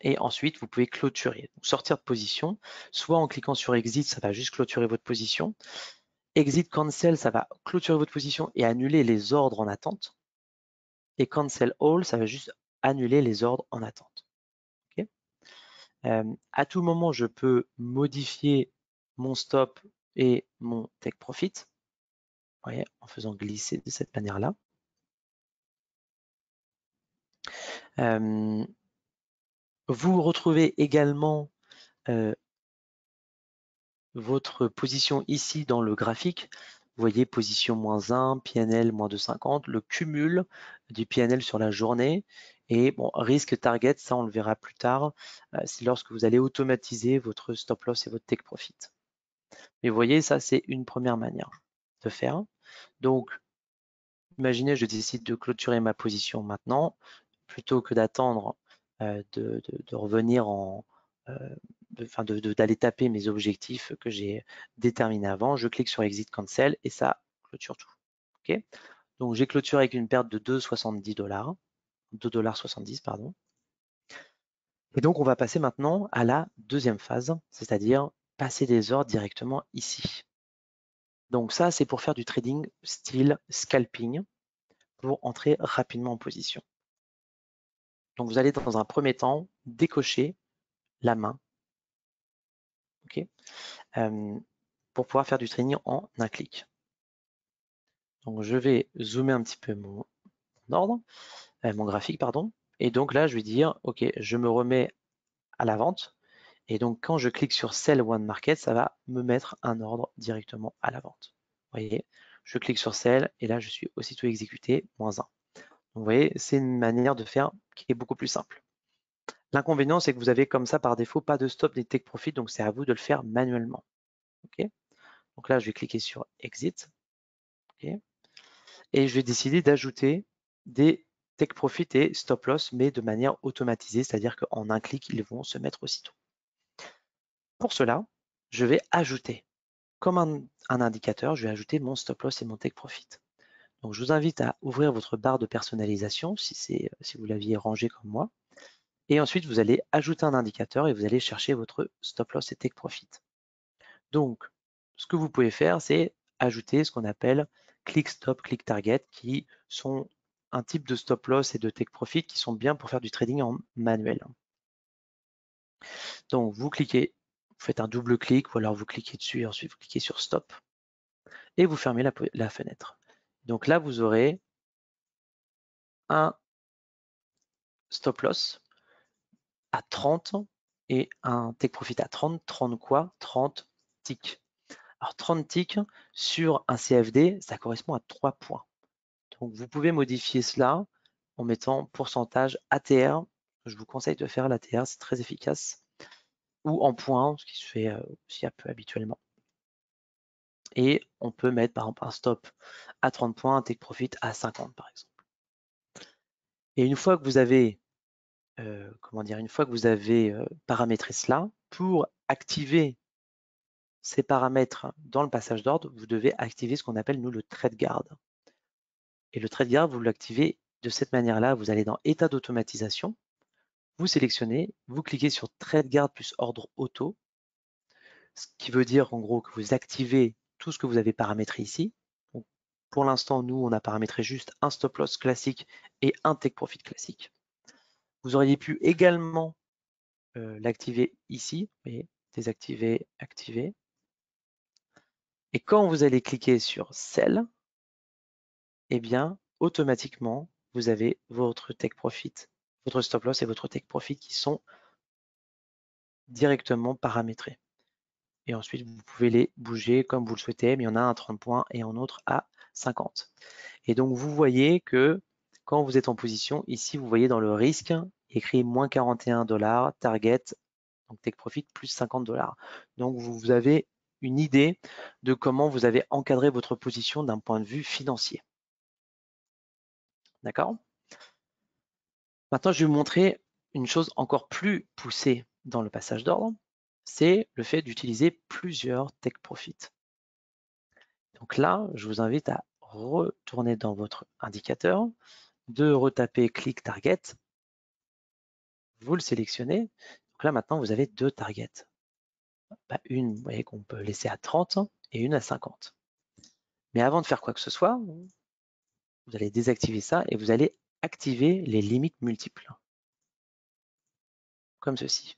Et ensuite, vous pouvez clôturer, donc sortir de position, soit en cliquant sur Exit, ça va juste clôturer votre position. Exit Cancel, ça va clôturer votre position et annuler les ordres en attente. Et Cancel All, ça va juste annuler les ordres en attente. Okay. À tout moment, je peux modifier mon stop et mon take profit, vous voyez, en faisant glisser de cette manière-là. Vous retrouvez également votre position ici dans le graphique. Vous voyez position -1, PNL -250, le cumul du PNL sur la journée. Et bon, risque target, ça on le verra plus tard, c'est lorsque vous allez automatiser votre stop loss et votre take profit. Mais vous voyez, ça c'est une première manière de faire. Donc, imaginez, je décide de clôturer ma position maintenant, plutôt que d'attendre de revenir d'aller taper mes objectifs que j'ai déterminés avant. Je clique sur Exit Cancel et ça clôture tout. Okay. Donc j'ai clôturé avec une perte de 2,70 $, 2,70 $, pardon. Et donc on va passer maintenant à la deuxième phase, c'est-à-dire passer des ordres directement ici. Donc ça, c'est pour faire du trading style scalping, pour entrer rapidement en position. Donc vous allez dans un premier temps décocher la main, okay, pour pouvoir faire du trading en un clic. Donc je vais zoomer un petit peu mon ordre, mon graphique, pardon. Et donc là, je vais dire, OK, je me remets à la vente. Et donc quand je clique sur Sell One Market, ça va me mettre un ordre directement à la vente. Vous voyez, je clique sur Sell et là, je suis aussitôt exécuté, -1. Donc vous voyez, c'est une manière de faire qui est beaucoup plus simple. L'inconvénient, c'est que vous avez comme ça par défaut pas de stop ni take profit, donc c'est à vous de le faire manuellement. Okay. Donc là, je vais cliquer sur Exit. Okay. Et je vais décider d'ajouter des take profit et stop loss, mais de manière automatisée, c'est-à-dire qu'en un clic, ils vont se mettre aussitôt. Pour cela, je vais ajouter, comme un indicateur, je vais ajouter mon stop loss et mon take profit. Donc je vous invite à ouvrir votre barre de personnalisation si vous l'aviez rangé comme moi. Et ensuite, vous allez ajouter un indicateur et vous allez chercher votre stop loss et take profit. Donc, ce que vous pouvez faire, c'est ajouter ce qu'on appelle click stop, click target, qui sont un type de stop loss et de take profit qui sont bien pour faire du trading en manuel. Donc, vous cliquez, vous faites un double clic ou alors vous cliquez dessus et ensuite vous cliquez sur stop et vous fermez la fenêtre. Donc là, vous aurez un stop loss à 30 et un take profit à 30. 30 quoi? 30 ticks. Alors 30 ticks sur un CFD, ça correspond à 3 points. Donc vous pouvez modifier cela en mettant pourcentage ATR. Je vous conseille de faire l'ATR, c'est très efficace, ou en points, ce qui se fait aussi un peu habituellement. Et on peut mettre par exemple un stop à 30 points, un take profit à 50 par exemple. Et une fois que vous avez, paramétré cela, pour activer ces paramètres dans le passage d'ordre, vous devez activer ce qu'on appelle nous le trade guard. Et le trade guard, vous l'activez de cette manière-là. Vous allez dans état d'automatisation, vous sélectionnez, vous cliquez sur trade guard plus ordre auto, ce qui veut dire en gros que vous activez tout ce que vous avez paramétré ici. Donc, pour l'instant, nous, on a paramétré juste un stop loss classique et un take profit classique. Vous auriez pu également l'activer ici, vous voyez, désactiver, activer. Et quand vous allez cliquer sur Sell, eh bien, automatiquement, vous avez votre take profit, votre stop loss et votre take profit qui sont directement paramétrés. Et ensuite, vous pouvez les bouger comme vous le souhaitez, mais il y en a un à 30 points et un autre à 50. Et donc, vous voyez que quand vous êtes en position, ici, vous voyez dans le risque, écrit moins 41 $, target, donc take profit, plus 50 $. Donc, vous avez une idée de comment vous avez encadré votre position d'un point de vue financier. D'accord? Maintenant, je vais vous montrer une chose encore plus poussée dans le passage d'ordre, c'est le fait d'utiliser plusieurs take profit. Donc là, je vous invite à retourner dans votre indicateur, de retaper click target, vous le sélectionnez. Donc là, maintenant, vous avez deux targets. Une, vous voyez qu'on peut laisser à 30 et une à 50. Mais avant de faire quoi que ce soit, vous allez désactiver ça et vous allez activer les limites multiples, comme ceci.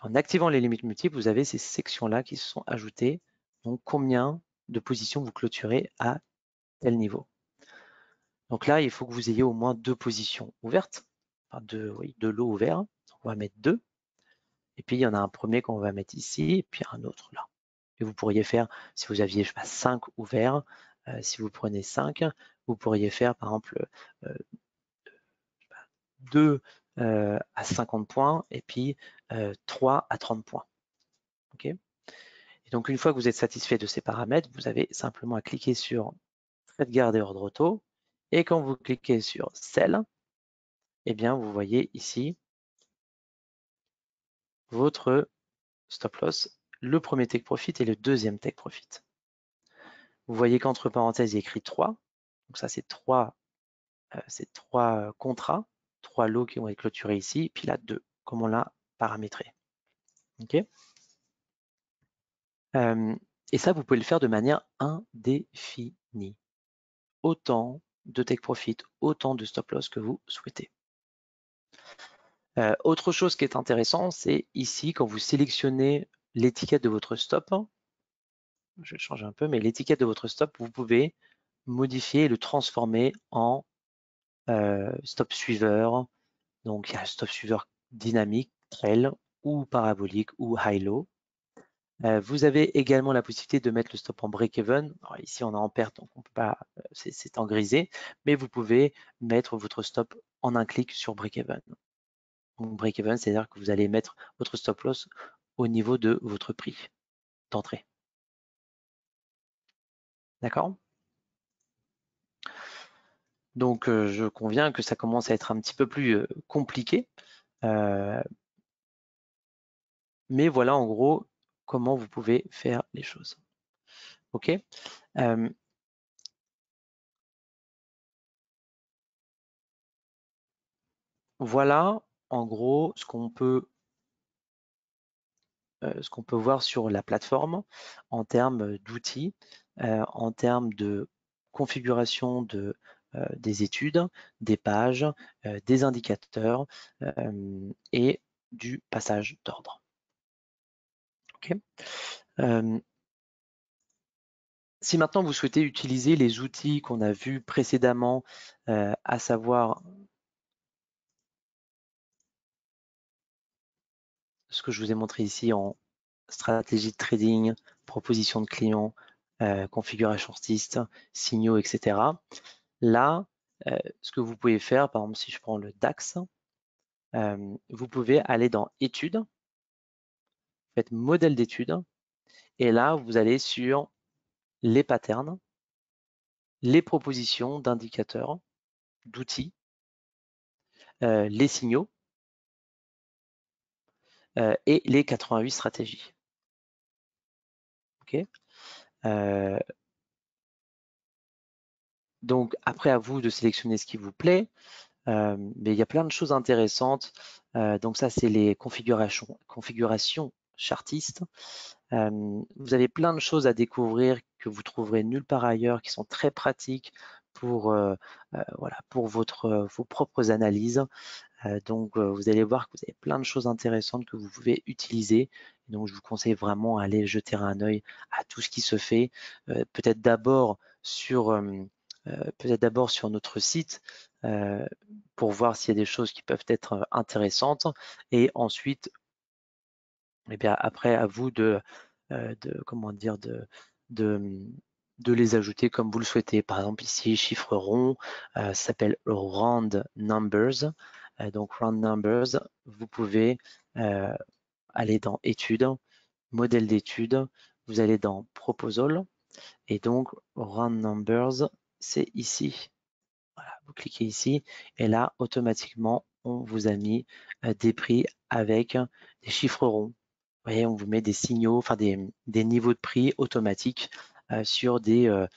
En activant les limites multiples, vous avez ces sections-là qui se sont ajoutées. Donc, combien de positions vous clôturez à tel niveau. Donc là, il faut que vous ayez au moins deux positions ouvertes, enfin deux lots ouverts. Donc, on va mettre 2. Et puis, il y en a un premier qu'on va mettre ici, et puis un autre là. Et vous pourriez faire, si vous aviez, je sais pas, 5 ouverts, si vous prenez 5, vous pourriez faire, par exemple, 2 à 50 points, et puis 3 à 30 points. OK ? Et donc, une fois que vous êtes satisfait de ces paramètres, vous avez simplement à cliquer sur Trade Guard et ordre auto. Et quand vous cliquez sur Sell, eh bien, vous voyez ici votre stop loss, le premier take profit et le deuxième take profit. Vous voyez qu'entre parenthèses, il y a écrit 3. Donc ça, c'est 3 contrats, 3 lots qui vont être clôturés ici, puis là 2, comme on l'a paramétré. OK ? Et ça, vous pouvez le faire de manière indéfinie. Autant de take profit, autant de stop loss que vous souhaitez. Autre chose qui est intéressant, c'est ici, quand vous sélectionnez l'étiquette de votre stop, je vais changer un peu, mais l'étiquette de votre stop, vous pouvez modifier et le transformer en stop suiveur. Donc, il y a un stop suiveur dynamique, trail, ou parabolique, ou high-low. Vous avez également la possibilité de mettre le stop en break-even. Ici, on est en perte, donc on peut pas, c'est en grisé, mais vous pouvez mettre votre stop en un clic sur break-even. Donc, break-even, c'est-à-dire que vous allez mettre votre stop loss au niveau de votre prix d'entrée. D'accord ? Donc, je conviens que ça commence à être un petit peu plus compliqué. Mais voilà en gros comment vous pouvez faire les choses. OK ? Voilà en gros ce qu'on peut voir sur la plateforme en termes d'outils, en termes de configuration des études, des pages, des indicateurs et du passage d'ordre. OK ? Si maintenant vous souhaitez utiliser les outils qu'on a vus précédemment, à savoir ce que je vous ai montré ici en stratégie de trading, proposition de clients, configuration artiste, signaux, etc. Là, ce que vous pouvez faire, par exemple, si je prends le DAX, vous pouvez aller dans Études, faites Modèle d'études, et là, vous allez sur les patterns, les propositions d'indicateurs, d'outils, les signaux et les 88 stratégies. Ok. Donc après, à vous de sélectionner ce qui vous plaît, mais il y a plein de choses intéressantes. Donc ça, c'est les configurations chartistes. Vous avez plein de choses à découvrir que vous trouverez nulle part ailleurs, qui sont très pratiques pour, voilà, pour vos propres analyses. Donc, vous allez voir que vous avez plein de choses intéressantes que vous pouvez utiliser. Donc, je vous conseille vraiment d'aller jeter un œil à tout ce qui se fait. Peut-être d'abord sur notre site pour voir s'il y a des choses qui peuvent être intéressantes. Et ensuite, eh bien, après, à vous comment dire, de les ajouter comme vous le souhaitez. Par exemple, ici, chiffre rond, ça s'appelle round numbers. Donc, round numbers, vous pouvez aller dans études, modèle d'études, vous allez dans proposal, et donc round numbers, c'est ici. Voilà, vous cliquez ici, et là, automatiquement, on vous a mis des prix avec des chiffres ronds. Vous voyez, on vous met des signaux, enfin des niveaux de prix automatiques sur des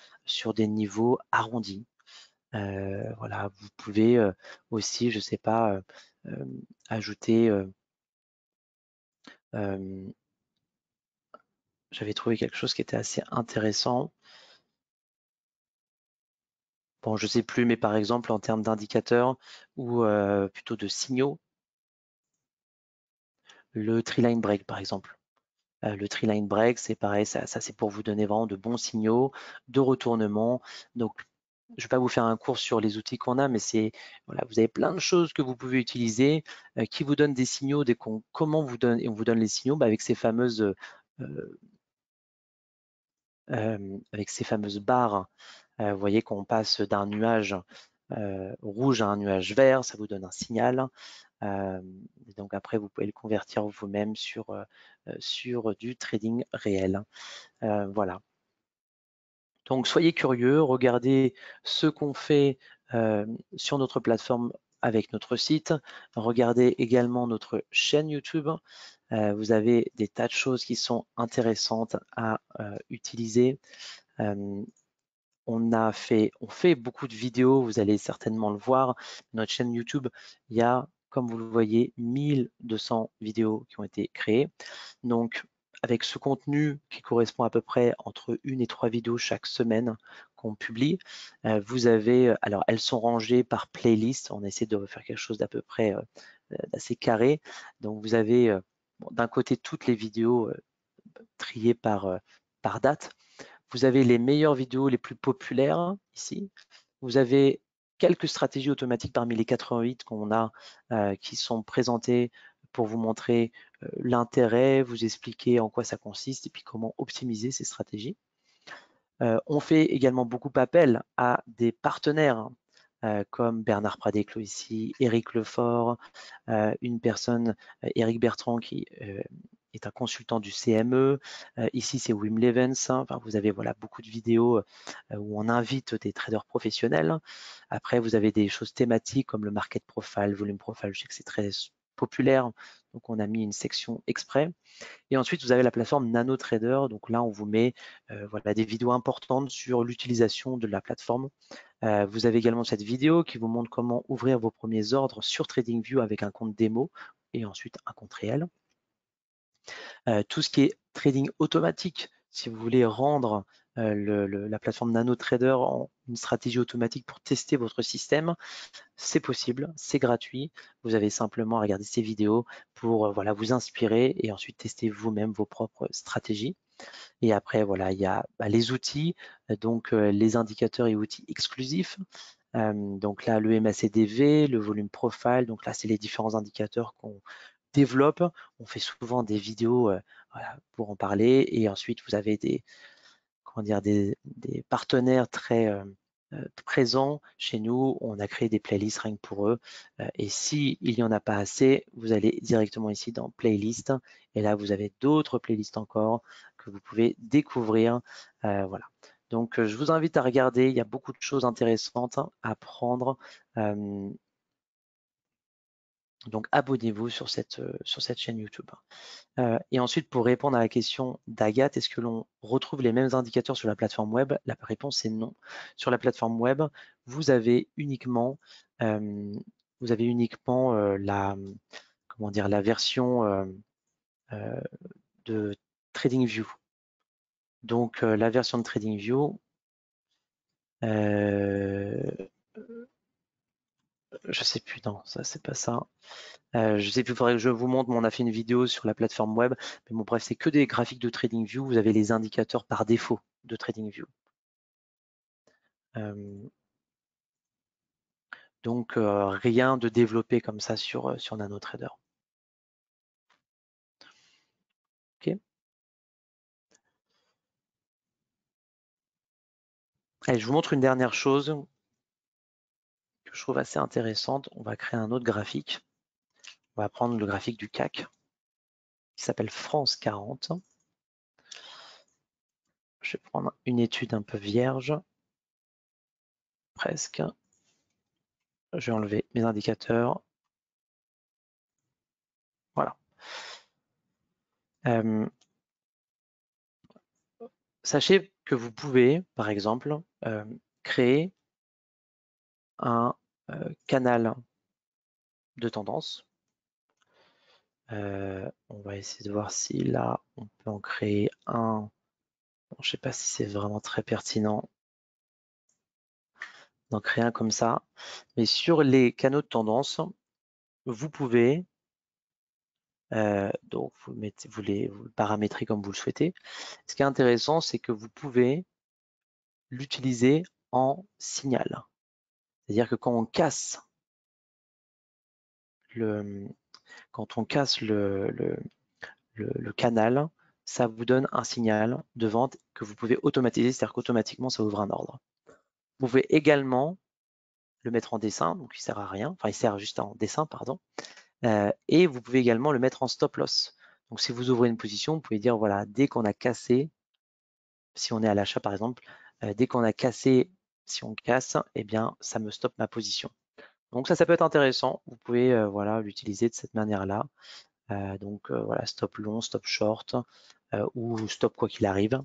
niveaux arrondis. Voilà, vous pouvez aussi, je ne sais pas, ajouter. J'avais trouvé quelque chose qui était assez intéressant. Bon, je ne sais plus, mais par exemple en termes d'indicateurs ou plutôt de signaux, le tree line break par exemple. Le tree line break, c'est pareil, ça c'est pour vous donner vraiment de bons signaux de retournement. Donc, je ne vais pas vous faire un cours sur les outils qu'on a, mais c'est voilà, vous avez plein de choses que vous pouvez utiliser qui vous donnent des signaux. Comment vous donne et on vous donne les signaux avec ces fameuses barres. Vous voyez qu'on passe d'un nuage rouge à un nuage vert, ça vous donne un signal. Donc après, vous pouvez le convertir vous-même sur du trading réel. Voilà. Donc soyez curieux, regardez ce qu'on fait sur notre plateforme avec notre site. Regardez également notre chaîne YouTube. Vous avez des tas de choses qui sont intéressantes à utiliser. On fait beaucoup de vidéos, vous allez certainement le voir. Notre chaîne YouTube, il y a, comme vous le voyez, 1200 vidéos qui ont été créées. Donc, avec ce contenu qui correspond à peu près entre 1 et 3 vidéos chaque semaine qu'on publie, vous avez, alors elles sont rangées par playlist, on essaie de faire quelque chose d'à peu près d'assez carré. Donc vous avez d'un côté toutes les vidéos triées par date. Vous avez les meilleures vidéos les plus populaires ici. Vous avez quelques stratégies automatiques parmi les 88 qu'on a qui sont présentées pour vous montrer l'intérêt, vous expliquer en quoi ça consiste et puis comment optimiser ces stratégies. On fait également beaucoup appel à des partenaires comme Bernard Pradeclo ici, Éric Lefort, une personne, Éric Bertrand, qui est un consultant du CME. Ici, c'est Wim Levens. Enfin, vous avez voilà, beaucoup de vidéos où on invite des traders professionnels. Après, vous avez des choses thématiques comme le market profile, volume profile. Je sais que c'est très populaire, donc on a mis une section exprès. Et ensuite, vous avez la plateforme NanoTrader. Donc là, on vous met voilà, des vidéos importantes sur l'utilisation de la plateforme. Vous avez également cette vidéo qui vous montre comment ouvrir vos premiers ordres sur TradingView avec un compte démo et ensuite un compte réel. Tout ce qui est trading automatique, si vous voulez rendre la plateforme NanoTrader en une stratégie automatique pour tester votre système, c'est possible, c'est gratuit. Vous avez simplement à regarder ces vidéos pour voilà, vous inspirer et ensuite tester vous-même vos propres stratégies. Et après, voilà, il y a les outils, donc les indicateurs et outils exclusifs. Donc là, le MACDV, le volume profile, donc là, c'est les différents indicateurs qu'on développe. On fait souvent des vidéos voilà, pour en parler. Et ensuite, vous avez des partenaires très présents chez nous. On a créé des playlists rien que pour eux. Et s'il n'y en a pas assez, vous allez directement ici dans Playlist. Et là, vous avez d'autres playlists encore que vous pouvez découvrir. Voilà. Donc, je vous invite à regarder. Il y a beaucoup de choses intéressantes à apprendre. Donc, abonnez-vous sur cette chaîne YouTube. Et ensuite, pour répondre à la question d'Agathe, est-ce que l'on retrouve les mêmes indicateurs sur la plateforme web? La réponse est non. Sur la plateforme web, vous avez uniquement, la version de TradingView. Donc, la version de TradingView, je sais plus, non, ça c'est pas ça. Je sais plus, il faudrait que je vous montre, mais on a fait une vidéo sur la plateforme web. Mais bon, bref, c'est que des graphiques de TradingView. Vous avez les indicateurs par défaut de TradingView. Donc, rien de développé comme ça sur NanoTrader. OK. Allez, je vous montre une dernière chose que je trouve assez intéressante. On va créer un autre graphique. On va prendre le graphique du CAC qui s'appelle France 40. Je vais prendre une étude un peu vierge, presque. Je vais enlever mes indicateurs. Voilà. Sachez que vous pouvez, par exemple, créer un canal de tendance. On va essayer de voir si là, on peut en créer un. Bon, je ne sais pas si c'est vraiment très pertinent d'en créer un comme ça. Mais sur les canaux de tendance, vous pouvez, donc vous le paramétrez comme vous le souhaitez. Ce qui est intéressant, c'est que vous pouvez l'utiliser en signal. C'est-à-dire que quand on casse le canal, ça vous donne un signal de vente que vous pouvez automatiser, c'est-à-dire qu'automatiquement, ça ouvre un ordre. Vous pouvez également le mettre en dessin, donc il sert à rien, enfin il sert juste en dessin, pardon, et vous pouvez également le mettre en stop loss. Donc si vous ouvrez une position, vous pouvez dire voilà, dès qu'on a cassé, si on est à l'achat par exemple, dès qu'on a cassé, si on casse, eh bien ça me stoppe ma position. Donc ça peut être intéressant, vous pouvez voilà, l'utiliser de cette manière-là. Donc voilà, stop long, stop short, ou stop quoi qu'il arrive.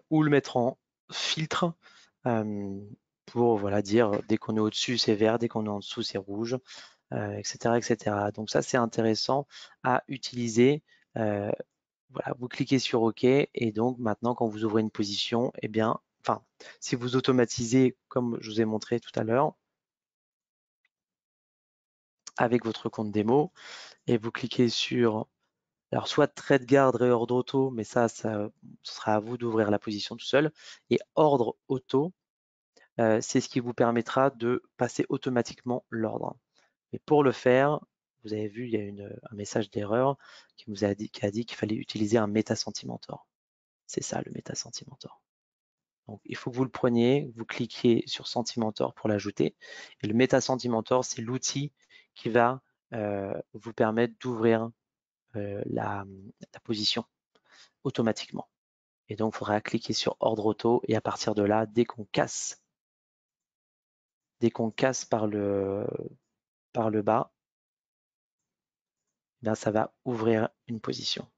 Ou le mettre en filtre pour voilà, dire dès qu'on est au-dessus c'est vert, dès qu'on est en dessous c'est rouge, etc., etc. Donc ça c'est intéressant à utiliser. Voilà, vous cliquez sur OK et donc maintenant quand vous ouvrez une position, eh bien, enfin, si vous automatisez comme je vous ai montré tout à l'heure avec votre compte démo et vous cliquez sur alors soit TradeGuard et ordre auto, mais ça sera à vous d'ouvrir la position tout seul. Et ordre auto, c'est ce qui vous permettra de passer automatiquement l'ordre. Mais pour le faire, vous avez vu, il y a un message d'erreur qui a dit qu'il fallait utiliser un MetaSentimentor. C'est ça le MetaSentimentor. Donc il faut que vous le preniez, vous cliquiez sur Sentimentor pour l'ajouter. Et le MetaSentimentor, c'est l'outil qui va vous permettre d'ouvrir la position automatiquement. Et donc, il faudra cliquer sur ordre auto et à partir de là, dès qu'on casse par le bas, bien, ça va ouvrir une position.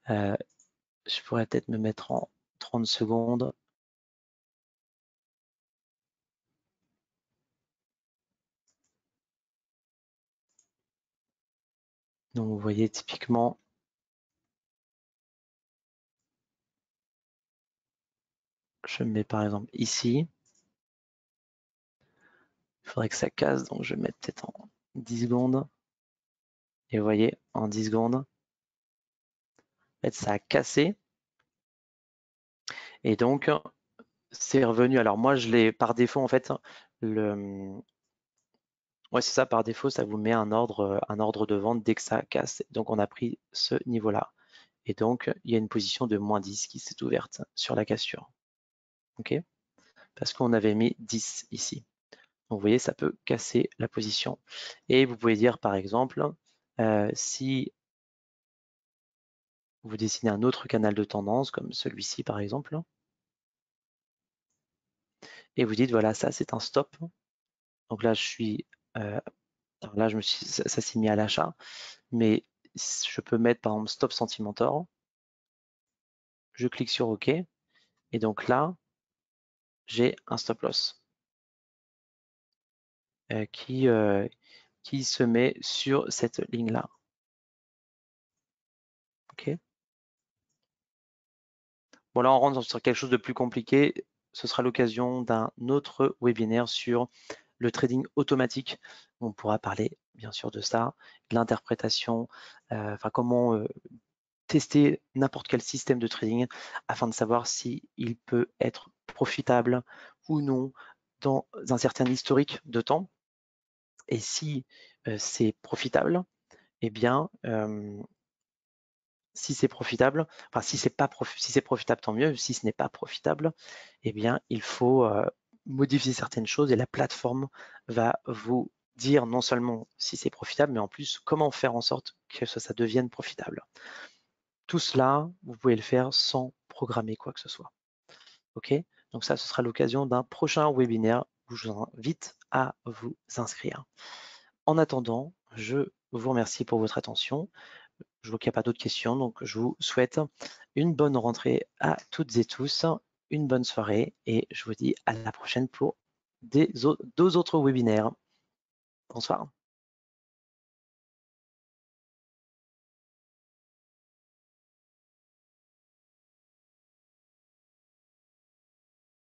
Je pourrais peut-être me mettre en 30 secondes. Donc, vous voyez typiquement, je me mets par exemple ici. Il faudrait que ça casse, donc je vais mettre peut-être en 10 secondes. Et vous voyez, en 10 secondes, en fait, ça a cassé. Et donc, c'est revenu. Alors moi, je l'ai par défaut, en fait, ouais, c'est ça, par défaut, ça vous met un ordre de vente dès que ça casse. Donc, on a pris ce niveau-là. Et donc, il y a une position de -10 qui s'est ouverte sur la cassure. ok, parce qu'on avait mis 10 ici. Donc vous voyez, ça peut casser la position. Et vous pouvez dire par exemple, si vous dessinez un autre canal de tendance, comme celui-ci par exemple, et vous dites voilà, ça c'est un stop. Donc là, alors là, ça s'est mis à l'achat, mais je peux mettre par exemple stop Sentimentor. Je clique sur OK, et donc là, j'ai un stop loss qui se met sur cette ligne-là. OK. Bon, là, on rentre sur quelque chose de plus compliqué. Ce sera l'occasion d'un autre webinaire sur le trading automatique. On pourra parler bien sûr de ça, de l'interprétation, enfin comment tester n'importe quel système de trading afin de savoir si il peut être profitable ou non dans un certain historique de temps. Et si c'est profitable, eh bien, si c'est profitable, enfin si c'est profitable, tant mieux. Si ce n'est pas profitable, eh bien, il faut modifier certaines choses et la plateforme va vous dire non seulement si c'est profitable, mais en plus comment faire en sorte que ça devienne profitable. Tout cela, vous pouvez le faire sans programmer quoi que ce soit. Ok? Donc ça, ce sera l'occasion d'un prochain webinaire où je vous invite à vous inscrire. En attendant, je vous remercie pour votre attention. Je vois qu'il n'y a pas d'autres questions, donc je vous souhaite une bonne rentrée à toutes et tous, une bonne soirée et je vous dis à la prochaine pour deux autres webinaires. Bonsoir.